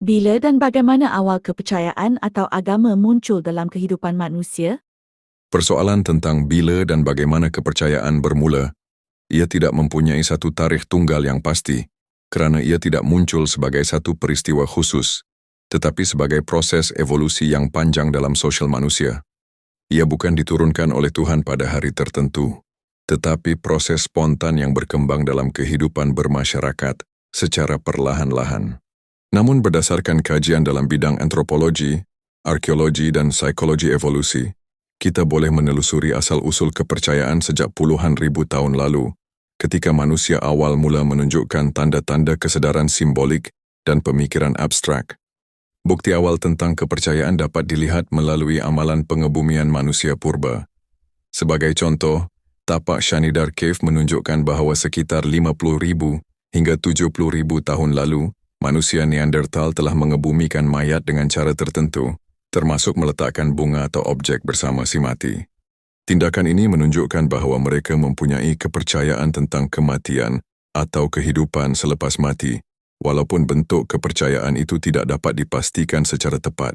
Bila dan bagaimana awal kepercayaan atau agama muncul dalam kehidupan manusia? Persoalan tentang bila dan bagaimana kepercayaan bermula, ia tidak mempunyai satu tarikh tunggal yang pasti, kerana ia tidak muncul sebagai satu peristiwa khusus, tetapi sebagai proses evolusi yang panjang dalam sosial manusia. Ia bukan diturunkan oleh Tuhan pada hari tertentu, tetapi proses spontan yang berkembang dalam kehidupan bermasyarakat secara perlahan-lahan. Namun berdasarkan kajian dalam bidang antropologi, arkeologi dan psikologi evolusi, kita boleh menelusuri asal-usul kepercayaan sejak puluhan ribu tahun lalu, ketika manusia awal mula menunjukkan tanda-tanda kesedaran simbolik dan pemikiran abstrak. Bukti awal tentang kepercayaan dapat dilihat melalui amalan pengebumian manusia purba. Sebagai contoh, tapak Shanidar Cave menunjukkan bahawa sekitar 50,000 hingga 70,000 tahun lalu, manusia Neanderthal telah mengebumikan mayat dengan cara tertentu, termasuk meletakkan bunga atau objek bersama si mati. Tindakan ini menunjukkan bahawa mereka mempunyai kepercayaan tentang kematian atau kehidupan selepas mati, walaupun bentuk kepercayaan itu tidak dapat dipastikan secara tepat.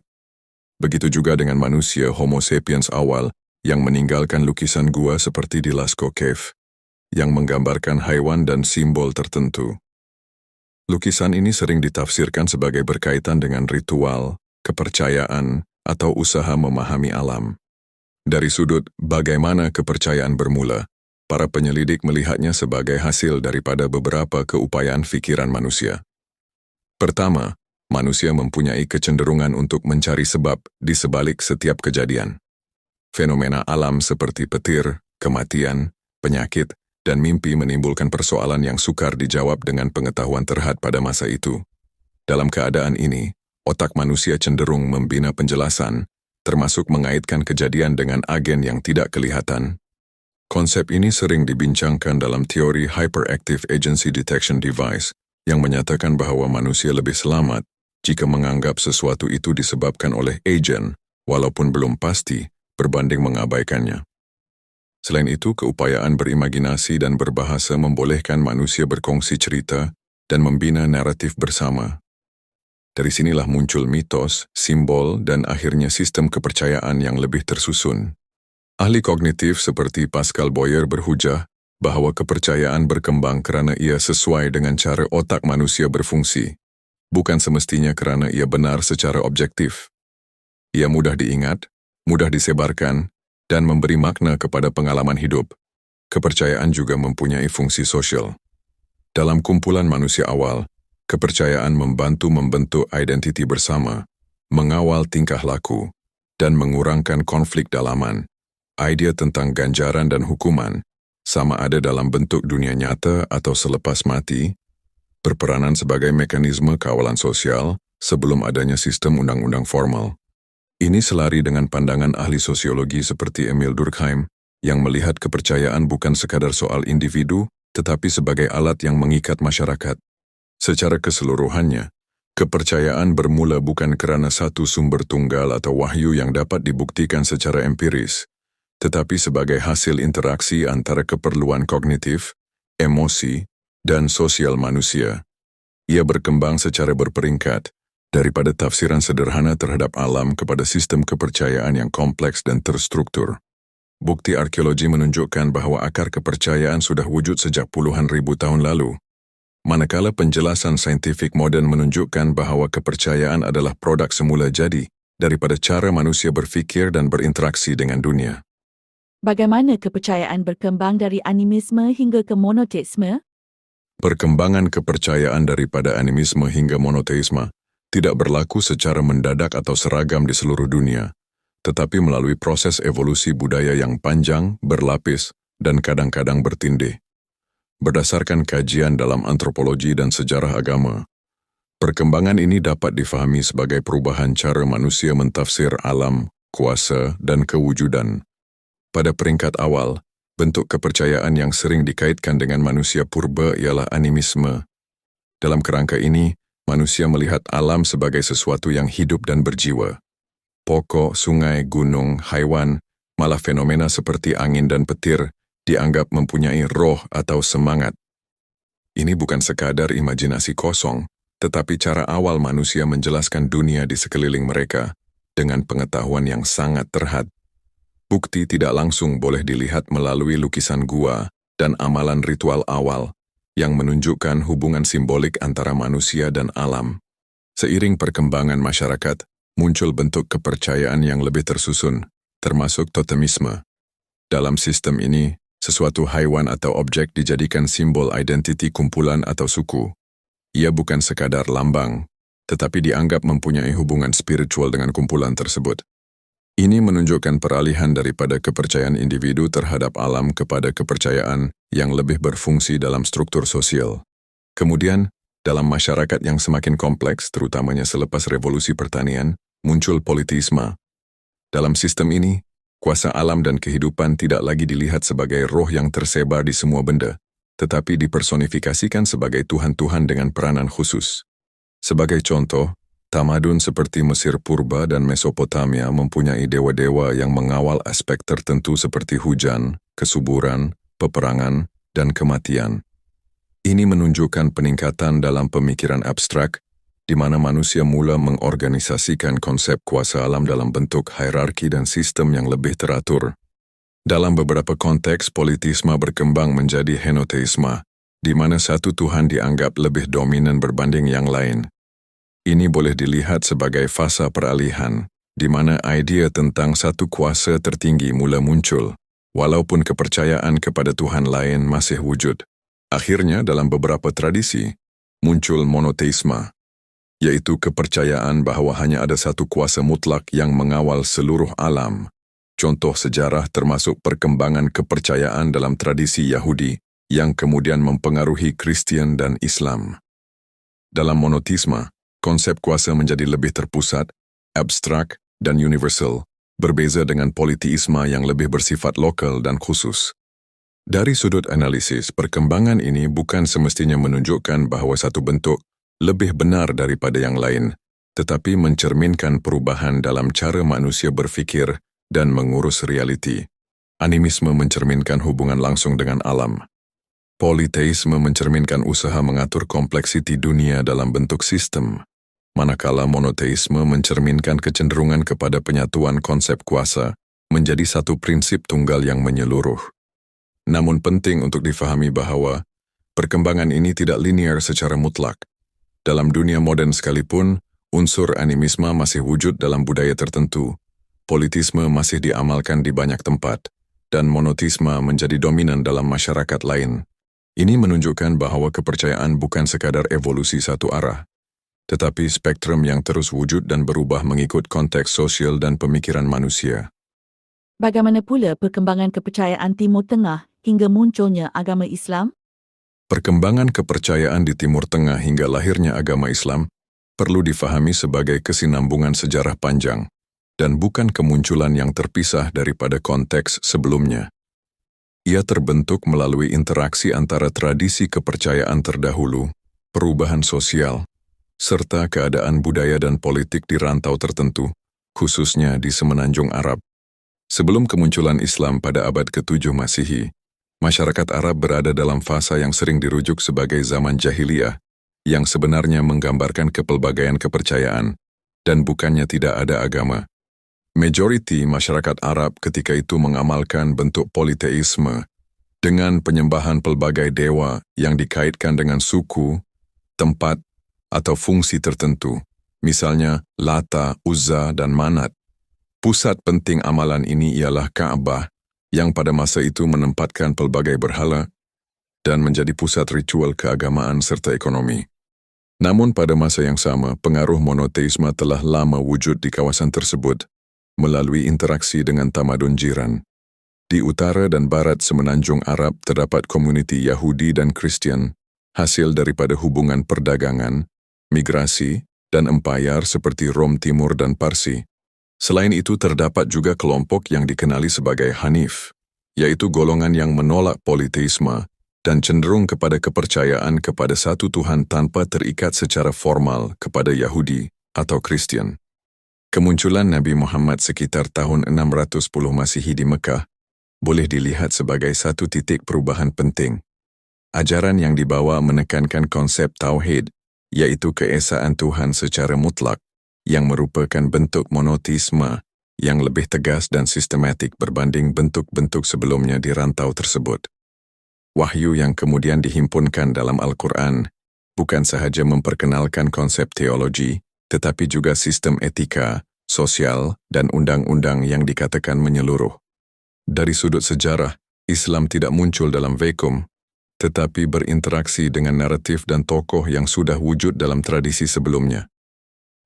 Begitu juga dengan manusia Homo sapiens awal yang meninggalkan lukisan gua seperti di Lascaux Cave, yang menggambarkan haiwan dan simbol tertentu. Lukisan ini sering ditafsirkan sebagai berkaitan dengan ritual, kepercayaan, atau usaha memahami alam. Dari sudut bagaimana kepercayaan bermula, para penyelidik melihatnya sebagai hasil daripada beberapa keupayaan fikiran manusia. Pertama, manusia mempunyai kecenderungan untuk mencari sebab di sebalik setiap kejadian. Fenomena alam seperti petir, kematian, penyakit, dan mimpi menimbulkan persoalan yang sukar dijawab dengan pengetahuan terhad pada masa itu. Dalam keadaan ini, otak manusia cenderung membina penjelasan, termasuk mengaitkan kejadian dengan agen yang tidak kelihatan. Konsep ini sering dibincangkan dalam teori Hyperactive Agency Detection Device, yang menyatakan bahawa manusia lebih selamat jika menganggap sesuatu itu disebabkan oleh agen, walaupun belum pasti, berbanding mengabaikannya. Selain itu, keupayaan berimajinasi dan berbahasa membolehkan manusia berkongsi cerita dan membina naratif bersama. Dari sinilah muncul mitos, simbol, dan akhirnya sistem kepercayaan yang lebih tersusun. Ahli kognitif seperti Pascal Boyer berhujah bahawa kepercayaan berkembang kerana ia sesuai dengan cara otak manusia berfungsi, bukan semestinya kerana ia benar secara objektif. Ia mudah diingat, mudah disebarkan, dan memberi makna kepada pengalaman hidup. Kepercayaan juga mempunyai fungsi sosial. Dalam kumpulan manusia awal, kepercayaan membantu membentuk identiti bersama, mengawal tingkah laku, dan mengurangkan konflik dalaman. Idea tentang ganjaran dan hukuman, sama ada dalam bentuk dunia nyata atau selepas mati, berperanan sebagai mekanisme kawalan sosial sebelum adanya sistem undang-undang formal. Ini selari dengan pandangan ahli sosiologi seperti Emil Durkheim, yang melihat kepercayaan bukan sekadar soal individu, tetapi sebagai alat yang mengikat masyarakat. Secara keseluruhannya, kepercayaan bermula bukan kerana satu sumber tunggal atau wahyu yang dapat dibuktikan secara empiris, tetapi sebagai hasil interaksi antara keperluan kognitif, emosi, dan sosial manusia. Ia berkembang secara berperingkat, daripada tafsiran sederhana terhadap alam kepada sistem kepercayaan yang kompleks dan terstruktur. Bukti arkeologi menunjukkan bahawa akar kepercayaan sudah wujud sejak puluhan ribu tahun lalu, manakala penjelasan saintifik moden menunjukkan bahawa kepercayaan adalah produk semula jadi daripada cara manusia berfikir dan berinteraksi dengan dunia. Bagaimana kepercayaan berkembang dari animisme hingga ke monoteisme? Perkembangan kepercayaan daripada animisme hingga monoteisme tidak berlaku secara mendadak atau seragam di seluruh dunia, tetapi melalui proses evolusi budaya yang panjang, berlapis, dan kadang-kadang bertindih. Berdasarkan kajian dalam antropologi dan sejarah agama, perkembangan ini dapat difahami sebagai perubahan cara manusia mentafsir alam, kuasa, dan kewujudan. Pada peringkat awal, bentuk kepercayaan yang sering dikaitkan dengan manusia purba ialah animisme. Dalam kerangka ini, manusia melihat alam sebagai sesuatu yang hidup dan berjiwa. Pokok, sungai, gunung, haiwan, malah fenomena seperti angin dan petir dianggap mempunyai roh atau semangat. Ini bukan sekadar imajinasi kosong, Tetapi cara awal manusia menjelaskan dunia di sekeliling mereka dengan pengetahuan yang sangat terhad. Bukti tidak langsung boleh dilihat melalui lukisan gua dan amalan ritual awal yang menunjukkan hubungan simbolik antara manusia dan alam. Seiring perkembangan masyarakat, muncul bentuk kepercayaan yang lebih tersusun, termasuk totemisme. Dalam sistem ini, sesuatu haiwan atau objek dijadikan simbol identiti kumpulan atau suku. Ia bukan sekadar lambang, tetapi dianggap mempunyai hubungan spiritual dengan kumpulan tersebut. Ini menunjukkan peralihan daripada kepercayaan individu terhadap alam kepada kepercayaan yang lebih berfungsi dalam struktur sosial. Kemudian, dalam masyarakat yang semakin kompleks, terutamanya selepas revolusi pertanian, muncul politisme. Dalam sistem ini, kuasa alam dan kehidupan tidak lagi dilihat sebagai roh yang tersebar di semua benda, tetapi dipersonifikasikan sebagai tuhan-tuhan dengan peranan khusus. Sebagai contoh, tamadun seperti Mesir Purba dan Mesopotamia mempunyai dewa-dewa yang mengawal aspek tertentu seperti hujan, kesuburan, peperangan, dan kematian. Ini menunjukkan peningkatan dalam pemikiran abstrak, di mana manusia mula mengorganisasikan konsep kuasa alam dalam bentuk hierarki dan sistem yang lebih teratur. Dalam beberapa konteks, politisme berkembang menjadi henoteisme, di mana satu Tuhan dianggap lebih dominan berbanding yang lain. Ini boleh dilihat sebagai fasa peralihan, di mana idea tentang satu kuasa tertinggi mula muncul, walaupun kepercayaan kepada Tuhan lain masih wujud. Akhirnya, dalam beberapa tradisi, muncul monoteisme, yaitu kepercayaan bahwa hanya ada satu kuasa mutlak yang mengawal seluruh alam. Contoh sejarah termasuk perkembangan kepercayaan dalam tradisi Yahudi yang kemudian mempengaruhi Kristen dan Islam. Dalam monoteisme, konsep kuasa menjadi lebih terpusat, abstrak, dan universal, berbeza dengan politeisme yang lebih bersifat lokal dan khusus. Dari sudut analisis, perkembangan ini bukan semestinya menunjukkan bahawa satu bentuk lebih benar daripada yang lain, tetapi mencerminkan perubahan dalam cara manusia berfikir dan mengurus realiti. Animisme mencerminkan hubungan langsung dengan alam. Politeisme mencerminkan usaha mengatur kompleksiti dunia dalam bentuk sistem, manakala monoteisme mencerminkan kecenderungan kepada penyatuan konsep kuasa menjadi satu prinsip tunggal yang menyeluruh. Namun penting untuk difahami bahawa perkembangan ini tidak linear secara mutlak. Dalam dunia moden sekalipun, unsur animisme masih wujud dalam budaya tertentu, politisme masih diamalkan di banyak tempat, dan monoteisme menjadi dominan dalam masyarakat lain. Ini menunjukkan bahawa kepercayaan bukan sekadar evolusi satu arah, tetapi spektrum yang terus wujud dan berubah mengikut konteks sosial dan pemikiran manusia. Bagaimana pula perkembangan kepercayaan Timur Tengah hingga munculnya agama Islam? Perkembangan kepercayaan di Timur Tengah hingga lahirnya agama Islam perlu difahami sebagai kesinambungan sejarah panjang dan bukan kemunculan yang terpisah daripada konteks sebelumnya. Ia terbentuk melalui interaksi antara tradisi kepercayaan terdahulu, perubahan sosial, serta keadaan budaya dan politik di rantau tertentu, khususnya di Semenanjung Arab. Sebelum kemunculan Islam pada abad ke-7 Masihi, masyarakat Arab berada dalam fasa yang sering dirujuk sebagai zaman jahiliyah, yang sebenarnya menggambarkan kepelbagaian kepercayaan, dan bukannya tidak ada agama. Majoriti masyarakat Arab ketika itu mengamalkan bentuk politeisme dengan penyembahan pelbagai dewa yang dikaitkan dengan suku, tempat, atau fungsi tertentu, misalnya Lata, Uzza, dan Manat. Pusat penting amalan ini ialah Ka'bah, yang pada masa itu menempatkan pelbagai berhala dan menjadi pusat ritual keagamaan serta ekonomi. Namun pada masa yang sama, pengaruh monoteisme telah lama wujud di kawasan tersebut melalui interaksi dengan tamadun jiran. Di utara dan barat Semenanjung Arab terdapat komuniti Yahudi dan Kristen, hasil daripada hubungan perdagangan, migrasi, dan empayar seperti Rom Timur dan Parsi. Selain itu terdapat juga kelompok yang dikenali sebagai Hanif, yaitu golongan yang menolak politeisme dan cenderung kepada kepercayaan kepada satu Tuhan tanpa terikat secara formal kepada Yahudi atau Kristen. Kemunculan Nabi Muhammad sekitar tahun 610 Masihi di Mekah boleh dilihat sebagai satu titik perubahan penting. Ajaran yang dibawa menekankan konsep tauhid yaitu keesaan Tuhan secara mutlak, yang merupakan bentuk monoteisme yang lebih tegas dan sistematik berbanding bentuk-bentuk sebelumnya di rantau tersebut. Wahyu yang kemudian dihimpunkan dalam Al-Quran bukan sahaja memperkenalkan konsep teologi, tetapi juga sistem etika, sosial, dan undang-undang yang dikatakan menyeluruh. Dari sudut sejarah, Islam tidak muncul dalam vakum, tetapi berinteraksi dengan naratif dan tokoh yang sudah wujud dalam tradisi sebelumnya.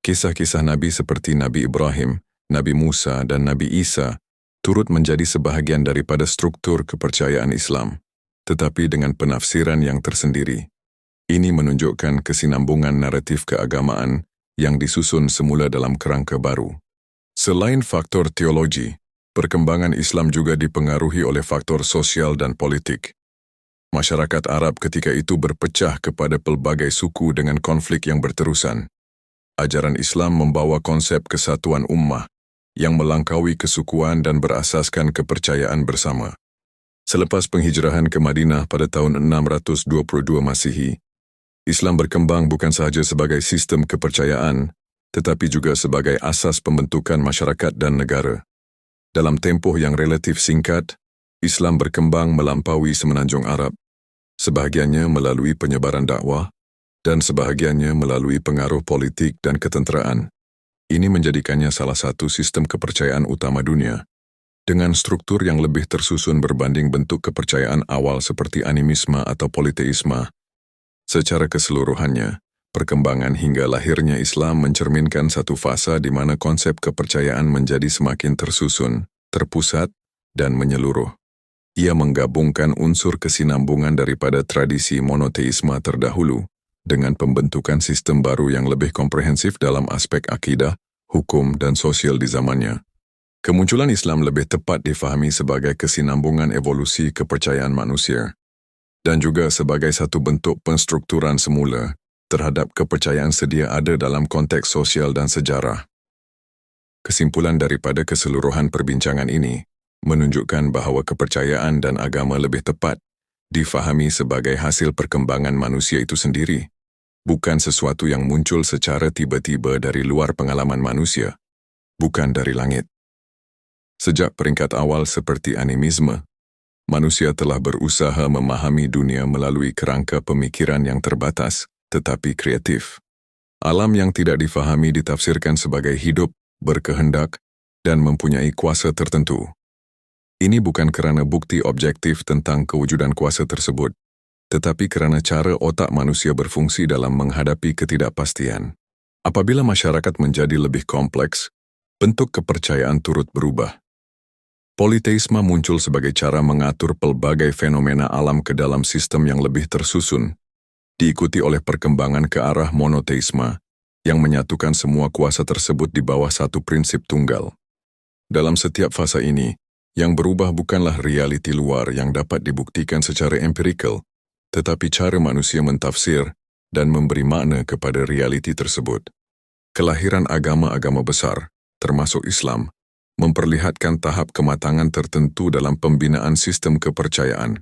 Kisah-kisah Nabi seperti Nabi Ibrahim, Nabi Musa, dan Nabi Isa turut menjadi sebahagian daripada struktur kepercayaan Islam, tetapi dengan penafsiran yang tersendiri. Ini menunjukkan kesinambungan naratif keagamaan yang disusun semula dalam kerangka baru. Selain faktor teologi, perkembangan Islam juga dipengaruhi oleh faktor sosial dan politik. Masyarakat Arab ketika itu berpecah kepada pelbagai suku dengan konflik yang berterusan. Ajaran Islam membawa konsep kesatuan ummah yang melangkaui kesukuan dan berasaskan kepercayaan bersama. Selepas penghijrahan ke Madinah pada tahun 622 Masihi, Islam berkembang bukan sahaja sebagai sistem kepercayaan, tetapi juga sebagai asas pembentukan masyarakat dan negara. Dalam tempoh yang relatif singkat, Islam berkembang melampaui semenanjung Arab, sebahagiannya melalui penyebaran dakwah, dan sebahagiannya melalui pengaruh politik dan ketenteraan. Ini menjadikannya salah satu sistem kepercayaan utama dunia, dengan struktur yang lebih tersusun berbanding bentuk kepercayaan awal seperti animisme atau politeisme. Secara keseluruhannya, perkembangan hingga lahirnya Islam mencerminkan satu fasa di mana konsep kepercayaan menjadi semakin tersusun, terpusat, dan menyeluruh. Ia menggabungkan unsur kesinambungan daripada tradisi monoteisme terdahulu dengan pembentukan sistem baru yang lebih komprehensif dalam aspek akidah, hukum, dan sosial di zamannya. Kemunculan Islam lebih tepat difahami sebagai kesinambungan evolusi kepercayaan manusia dan juga sebagai satu bentuk penstrukturan semula terhadap kepercayaan sedia ada dalam konteks sosial dan sejarah. Kesimpulan daripada keseluruhan perbincangan ini menunjukkan bahawa kepercayaan dan agama lebih tepat difahami sebagai hasil perkembangan manusia itu sendiri, bukan sesuatu yang muncul secara tiba-tiba dari luar pengalaman manusia, bukan dari langit. Sejak peringkat awal seperti animisme, manusia telah berusaha memahami dunia melalui kerangka pemikiran yang terbatas tetapi kreatif. Alam yang tidak difahami ditafsirkan sebagai hidup, berkehendak, dan mempunyai kuasa tertentu. Ini bukan kerana bukti objektif tentang kewujudan kuasa tersebut, tetapi kerana cara otak manusia berfungsi dalam menghadapi ketidakpastian. Apabila masyarakat menjadi lebih kompleks, bentuk kepercayaan turut berubah. Politeisme muncul sebagai cara mengatur pelbagai fenomena alam ke dalam sistem yang lebih tersusun, diikuti oleh perkembangan ke arah monoteisme yang menyatukan semua kuasa tersebut di bawah satu prinsip tunggal. Dalam setiap fasa ini, yang berubah bukanlah realiti luar yang dapat dibuktikan secara empirikal, tetapi cara manusia mentafsir dan memberi makna kepada realiti tersebut. Kelahiran agama-agama besar, termasuk Islam, memperlihatkan tahap kematangan tertentu dalam pembinaan sistem kepercayaan.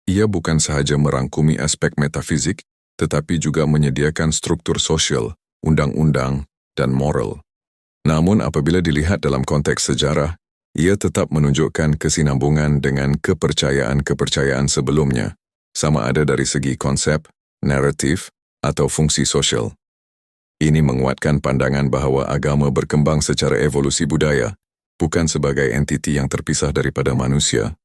Ia bukan sahaja merangkumi aspek metafizik, tetapi juga menyediakan struktur sosial, undang-undang, dan moral. Namun apabila dilihat dalam konteks sejarah, ia tetap menunjukkan kesinambungan dengan kepercayaan-kepercayaan sebelumnya, sama ada dari segi konsep, naratif, atau fungsi sosial. Ini menguatkan pandangan bahawa agama berkembang secara evolusi budaya, bukan sebagai entiti yang terpisah daripada manusia.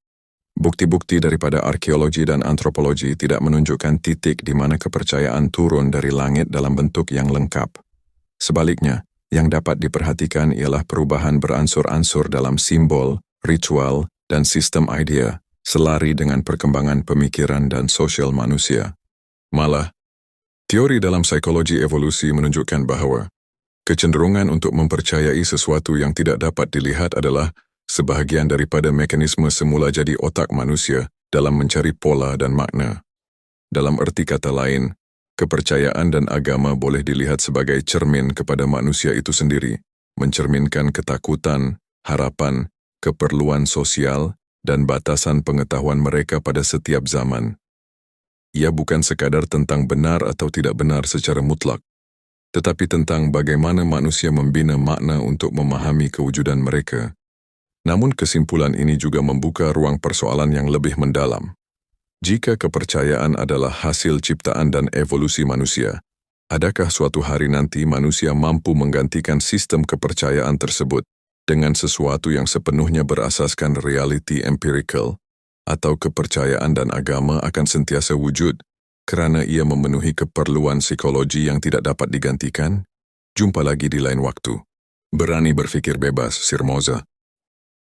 Bukti-bukti daripada arkeologi dan antropologi tidak menunjukkan titik di mana kepercayaan turun dari langit dalam bentuk yang lengkap. Sebaliknya, yang dapat diperhatikan ialah perubahan beransur-ansur dalam simbol, ritual, dan sistem idea, selari dengan perkembangan pemikiran dan sosial manusia. Malah, teori dalam psikologi evolusi menunjukkan bahawa kecenderungan untuk mempercayai sesuatu yang tidak dapat dilihat adalah sebahagian daripada mekanisme semula jadi otak manusia dalam mencari pola dan makna. Dalam erti kata lain, kepercayaan dan agama boleh dilihat sebagai cermin kepada manusia itu sendiri, mencerminkan ketakutan, harapan, keperluan sosial, dan batasan pengetahuan mereka pada setiap zaman. Ia bukan sekadar tentang benar atau tidak benar secara mutlak, tetapi tentang bagaimana manusia membina makna untuk memahami kewujudan mereka. Namun kesimpulan ini juga membuka ruang persoalan yang lebih mendalam. Jika kepercayaan adalah hasil ciptaan dan evolusi manusia, adakah suatu hari nanti manusia mampu menggantikan sistem kepercayaan tersebut dengan sesuatu yang sepenuhnya berasaskan reality empirical, atau kepercayaan dan agama akan sentiasa wujud kerana ia memenuhi keperluan psikologi yang tidak dapat digantikan? Jumpa lagi di lain waktu. Berani berfikir bebas, Sir Moza.